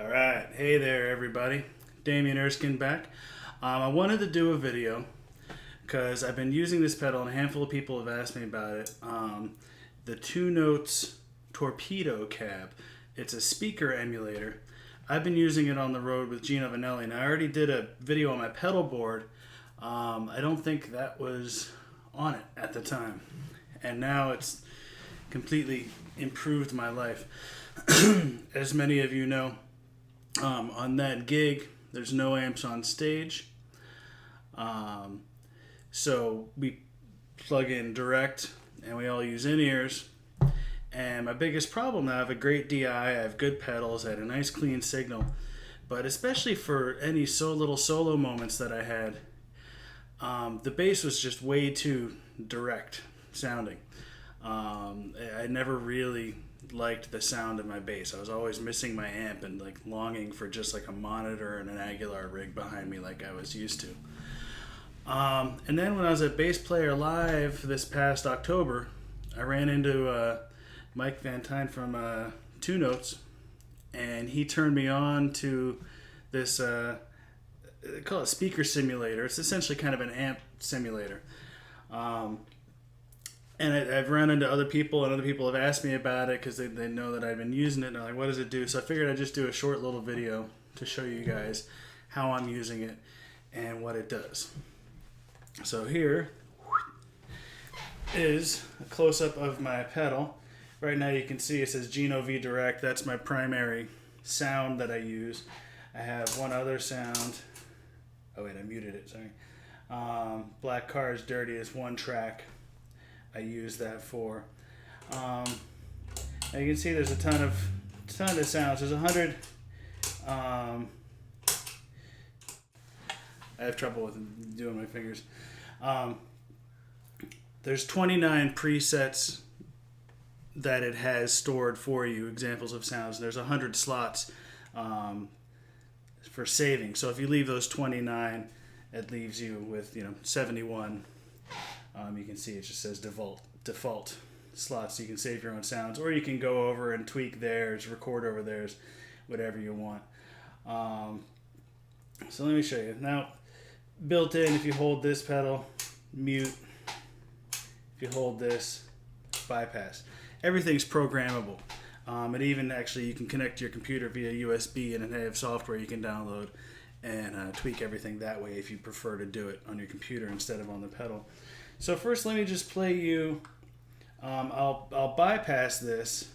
All right, hey there, everybody. Damian Erskine back. I wanted to do a video because I've been using this pedal, and a handful of people have asked me about it. The Two Notes Torpedo C.A.B. It's a speaker emulator. I've been using it on the road with Gino Vannelli, and I already did a video on my pedal board. I don't think that was on it at the time, and now it's completely improved my life. As many of you know, on that gig, there's no amps on stage. So we plug in direct and we all use in-ears. And my biggest problem now, I have a great DI, I have good pedals, I had a nice clean signal. But especially for any little solo moments that I had, the bass was just way too direct sounding. I never really liked the sound of my bass. I was always missing my amp and like longing for just like a monitor and an Aguilar rig behind me like I was used to. And then when I was at Bass Player Live this past October, I ran into Mike Van Tine from Two Notes, and he turned me on to this they call it speaker simulator. It's essentially kind of an amp simulator. And I've run into other people, and other people have asked me about it because they know that I've been using it, and they're like, what does it do? So I figured I'd just do a short little video to show you guys how I'm using it and what it does. So here is a close-up of my pedal. Right now you can see it says Gino V Direct. That's my primary sound that I use. I have one other sound. Oh wait, I muted it, sorry. Black Cars Dirty is one track I use that for. Now you can see there's a ton of sounds. There's 100. I have trouble with doing my fingers. There's 29 presets that it has stored for you, examples of sounds. There's 100 slots for saving. So if you leave those 29, it leaves you with 71. You can see it just says default slots, so you can save your own sounds, or you can go over and tweak theirs, record over theirs, whatever you want. So let me show you. Now, built in, if you hold this pedal, mute. If you hold this, bypass. Everything's programmable. And even actually you can connect to your computer via USB, and they have software you can download and tweak everything that way if you prefer to do it on your computer instead of on the pedal. So first, let me just play you. I'll bypass this,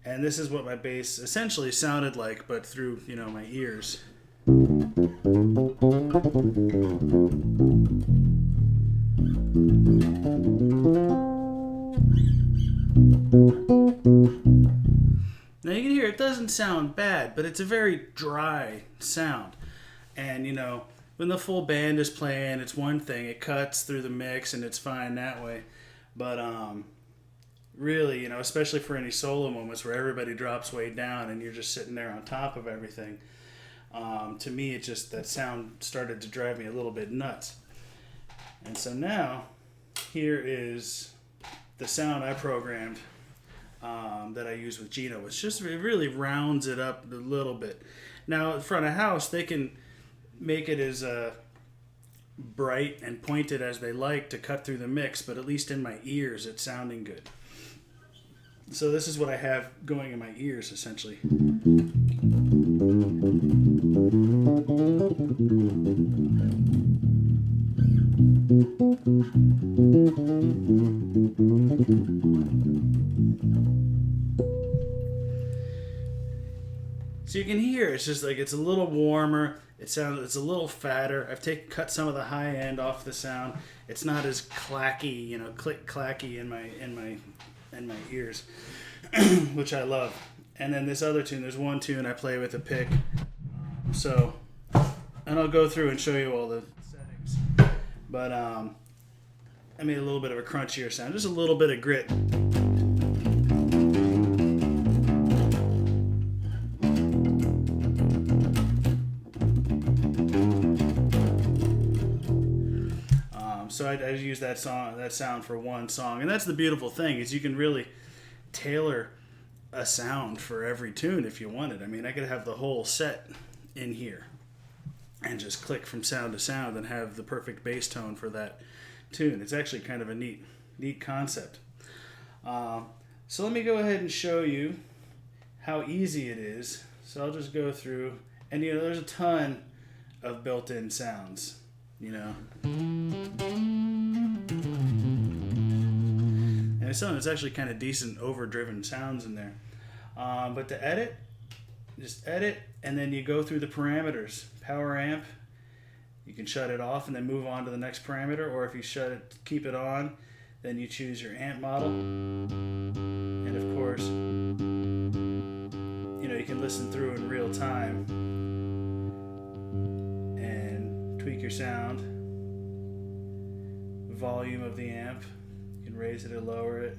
and this is what my bass essentially sounded like, but through my ears. Now you can hear it doesn't sound bad, but it's a very dry sound, and when the full band is playing, it's one thing. It cuts through the mix, and it's fine that way. But really, especially for any solo moments where everybody drops way down and you're just sitting there on top of everything, to me, that sound started to drive me a little bit nuts. And so now, here is the sound I programmed that I use with Gino. It really rounds it up a little bit. Now, in front of house, they can make it as bright and pointed as they like to cut through the mix, but at least in my ears it's sounding good. So this is what I have going in my ears essentially. So you can hear it's just like it's a little warmer. It's a little fatter. I've cut some of the high end off the sound. It's not as clacky, click clacky in my ears, which I love. And then this other tune, there's one tune I play with a pick. And I'll go through and show you all the settings. But I made a little bit of a crunchier sound, just a little bit of grit. So I use that sound for one song, and that's the beautiful thing is you can really tailor a sound for every tune if you wanted. I mean, I could have the whole set in here and just click from sound to sound and have the perfect bass tone for that tune. It's actually kind of a neat concept. So let me go ahead and show you how easy it is. So I'll just go through, and there's a ton of built-in sounds, And it's actually kind of decent overdriven sounds in there. But to edit, just edit, and then you go through the parameters. Power amp, you can shut it off and then move on to the next parameter, or if you keep it on, then you choose your amp model. And of course, you can listen through in real time and tweak your sound, volume of the amp. You can raise it or lower it.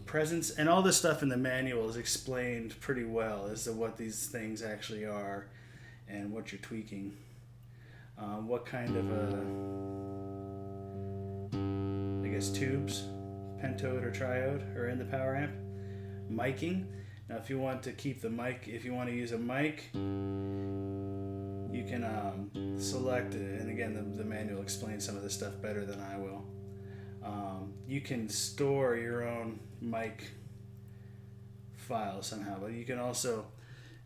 Presence, and all this stuff in the manual is explained pretty well as to what these things actually are and what you're tweaking. What kind of tubes, pentode or triode, are in the power amp. Miking. Now if you want to keep the mic, if you want to use a mic, you can select, and again the manual explains some of this stuff better than I will. You can store your own mic file somehow, but you can also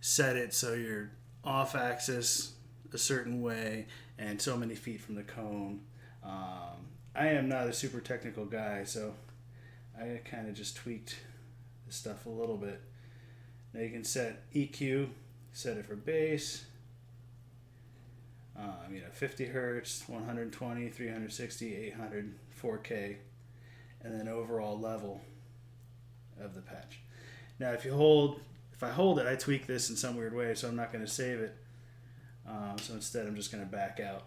set it so you're off axis a certain way and so many feet from the cone. I am not a super technical guy, so I kind of just tweaked this stuff a little bit. Now you can set EQ, set it for bass, 50 hertz, 120, 360, 800, 4K, and then overall level of the patch. Now if I hold it, I tweak this in some weird way, so I'm not going to save it. So instead I'm just going to back out.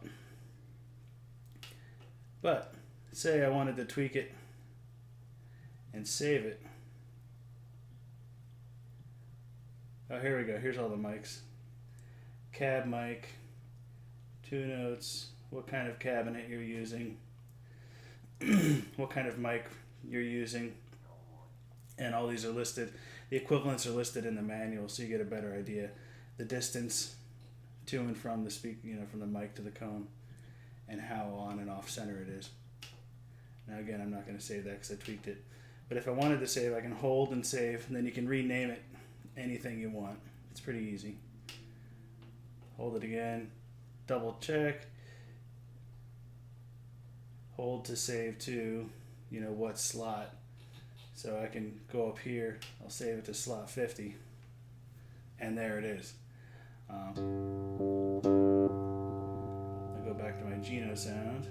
But say I wanted to tweak it and save it. Oh, here we go. Here's all the mics. Cab mic, 2 notes, what kind of cabinet you're using, what kind of mic you're using, and all these are listed. The equivalents are listed in the manual, so you get a better idea. The distance to and from the from the mic to the cone, and how on and off center it is. Now again, I'm not going to save that because I tweaked it. But if I wanted to save, I can hold and save, and then you can rename it anything you want. It's pretty easy. Hold it again, double check, hold to save to, what slot. So I can go up here, I'll save it to slot 50, and there it is. I'll go back to my Gino sound.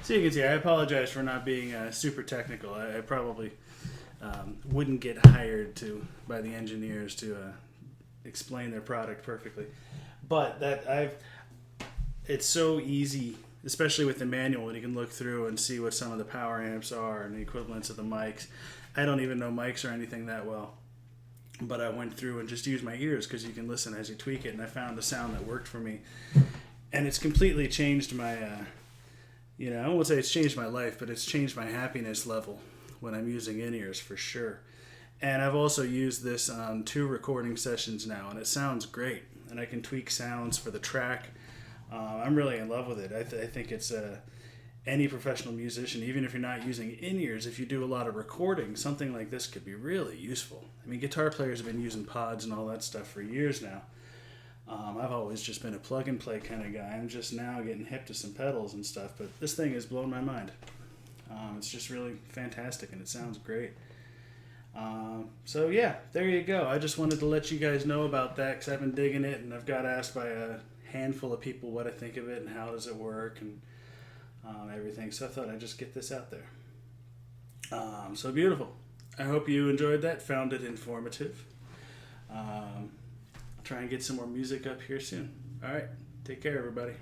So you can see, I apologize for not being super technical. I probably wouldn't get hired by the engineers to explain their product perfectly. But it's so easy, especially with the manual, and you can look through and see what some of the power amps are and the equivalents of the mics. I don't even know mics or anything that well, but I went through and just used my ears because you can listen as you tweak it, and I found a sound that worked for me. And it's completely changed my, I won't say it's changed my life, but it's changed my happiness level when I'm using in-ears for sure. And I've also used this on 2 recording sessions now, and it sounds great. And I can tweak sounds for the track. I'm really in love with it. I think it's any professional musician, even if you're not using in-ears, if you do a lot of recording, something like this could be really useful. I mean, guitar players have been using pods and all that stuff for years now. I've always just been a plug-and-play kind of guy. I'm just now getting hip to some pedals and stuff, but this thing has blown my mind. It's just really fantastic, and it sounds great. So yeah, there you go. I just wanted to let you guys know about that because I've been digging it, and I've got asked by a handful of people what I think of it and how does it work and everything. So I thought I'd just get this out there. So beautiful. I hope you enjoyed that, found it informative. I'll try and get some more music up here soon. All right, take care, everybody.